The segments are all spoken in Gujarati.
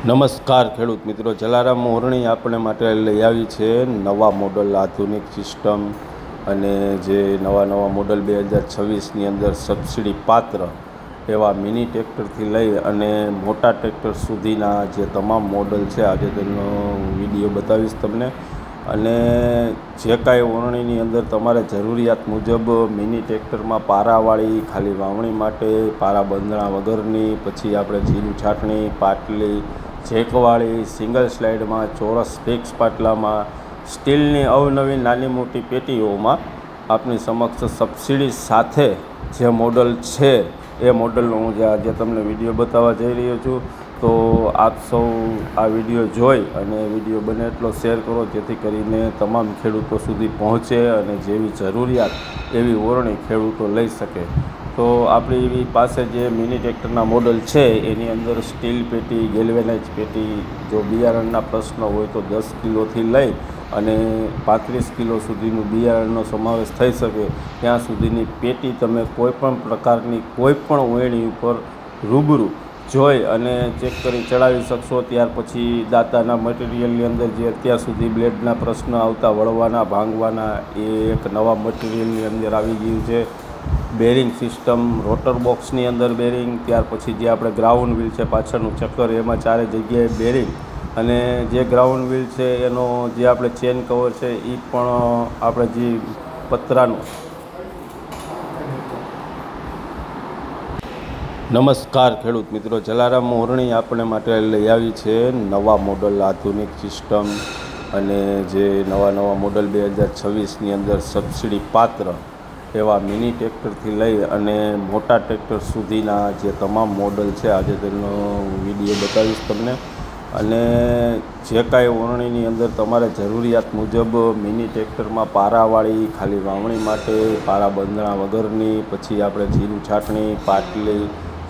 નમસ્કાર ખેડૂત મિત્રો, જલારામ મોરણી આપણે માટે લઈ આવી છે નવા મોડલ આધુનિક સિસ્ટમ અને જે નવા મોડલ 2026ની અંદર સબસિડી પાત્ર એવા મિની ટ્રેક્ટરથી લઈ અને મોટા ટ્રેક્ટર સુધીના જે તમામ મોડલ છે આજે તેનો વિડીયો બતાવીશ તમને. અને જે કાંઈ ઓરણીની અંદર તમારે જરૂરિયાત મુજબ મિની ટ્રેક્ટરમાં પારાવાળી ખાલી વાવણી માટે, પારા બંધણા વગરની, પછી આપણે જીરું છાંટણી, પાટલી, જેકવાળી, સિંગલ સ્લાઇડમાં, ચોરસ ફિક્સ પાટલામાં, સ્ટીલની અવનવી નાની મોટી પેટીઓમાં આપની સમક્ષ સબસિડી સાથે જે મોડલ છે એ મોડલનો હું આજે તમને વિડીયો બતાવવા જઈ રહ્યો છું. તો આપ સૌ આ વિડીયો જોઈ અને વિડીયો બને એટલો શેર કરો જેથી કરીને તમામ ખેડૂતો સુધી પહોંચે અને જેવી જરૂરિયાત એવી ઓરણી ખેડૂતો લઈ શકે. તો આપણી પાસે જે મિની ટ્રેક્ટરના મોડલ છે એની અંદર સ્ટીલ પેટી, ગેલ્વેનાઇઝ પેટી, જો બિયારણના પ્રશ્ન હોય તો 10 કિલોથી લઈ અને 35 કિલો સુધીનું બિયારણનો સમાવેશ થઈ શકે ત્યાં સુધીની પેટી તમે કોઈપણ પ્રકારની કોઈપણ ઓયણી ઉપર રૂબરૂ જોઈ અને ચેક કરી ચડાવી શકશો. ત્યાર પછી દાતાના મટીરિયલની અંદર જે અત્યાર સુધી બ્લેડના પ્રશ્ન આવતા, વળવાના, ભાંગવાના, એ એક નવા મટીરિયલની અંદર આવી ગયું છે. બેરિંગ સિસ્ટમ, રોટર બોક્સની અંદર બેરિંગ, ત્યાર પછી જે આપણે ગ્રાઉન્ડ વ્હીલ છે પાછળનું ચક્કર એમાં ચારે જગ્યાએ બેરિંગ, અને જે ગ્રાઉન્ડ વ્હીલ છે એનો જે આપણે ચેન કવર છે એ પણ આપણે જે પતરાનું. નમસ્કાર ખેડૂત મિત્રો, જલારામ મોરણી આપણે માટે લઈ આવી છે નવા મોડલ આધુનિક સિસ્ટમ અને જે નવા મોડલ 2026ની અંદર સબસિડી પાત્ર એવા મિની ટ્રેક્ટરથી લઈ અને મોટા ટ્રેક્ટર સુધીના જે તમામ મોડલ છે આજે તેનો વિડીયો બતાવીશ તમને. અને જે કાંઈ ઓરણીની અંદર તમારે જરૂરિયાત મુજબ મિની ટ્રેક્ટરમાં પારાવાળી ખાલી વાવણી માટે, પારા બંધણા વગરની, પછી આપણે જીરું છાંટણી, પાટલી,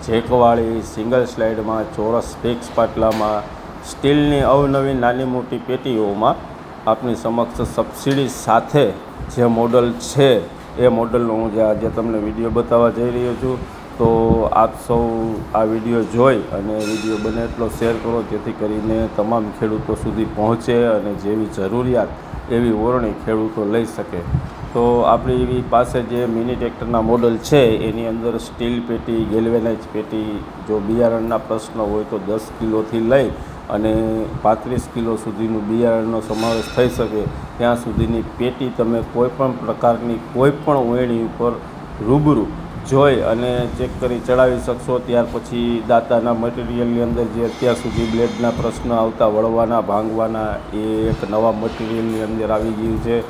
જેકવાળી, સિંગલ સ્લાઇડમાં, ચોરસ ફિક્સ પાટલામાં, સ્ટીલની અવનવી નાની મોટી પેટીઓમાં આપની સમક્ષ સબસિડી સાથે જે મોડલ છે એ મોડલનો હું આજે તમને વિડીયો બતાવવા જઈ રહ્યો છું. તો આપ સૌ આ વિડીયો જોઈ અને વિડીયો બને એટલો શેર કરો જેથી કરીને તમામ ખેડૂતો સુધી પહોંચે અને જેવી જરૂરિયાત એવી ઓરણી ખેડૂતો લઈ શકે. તો આપણી પાસે જે મિની ટ્રેક્ટરના મોડલ છે એની અંદર સ્ટીલ પેટી, ગેલ્વેનાઇઝ પેટી, જો બિયારણના પ્રશ્ન હોય તો 10 કિલોથી લઈ અને 35 કિલો સુધીનું બિયારણનો સમાવેશ થઈ શકે ત્યાં સુધીની પેટી તમે કોઈપણ પ્રકારની કોઈપણ ઓયણી ઉપર રૂબરૂ જોઈ અને ચેક કરી ચડાવી શકશો. ત્યાર પછી દાતાના મટીરિયલની અંદર જે અત્યાર સુધી બ્લેડના પ્રશ્ન આવતા, વળવાના, ભાંગવાના, એ એક નવા મટીરિયલની અંદર આવી ગયું છે.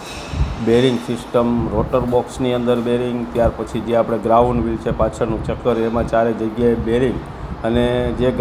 બેરિંગ સિસ્ટમ, રોટર બોક્સની અંદર બેરિંગ, ત્યાર પછી જે આપણે ગ્રાઉન્ડ વ્હીલ છે પાછળનું ચક્કર એમાં ચારે જગ્યાએ બેરિંગ, અને જે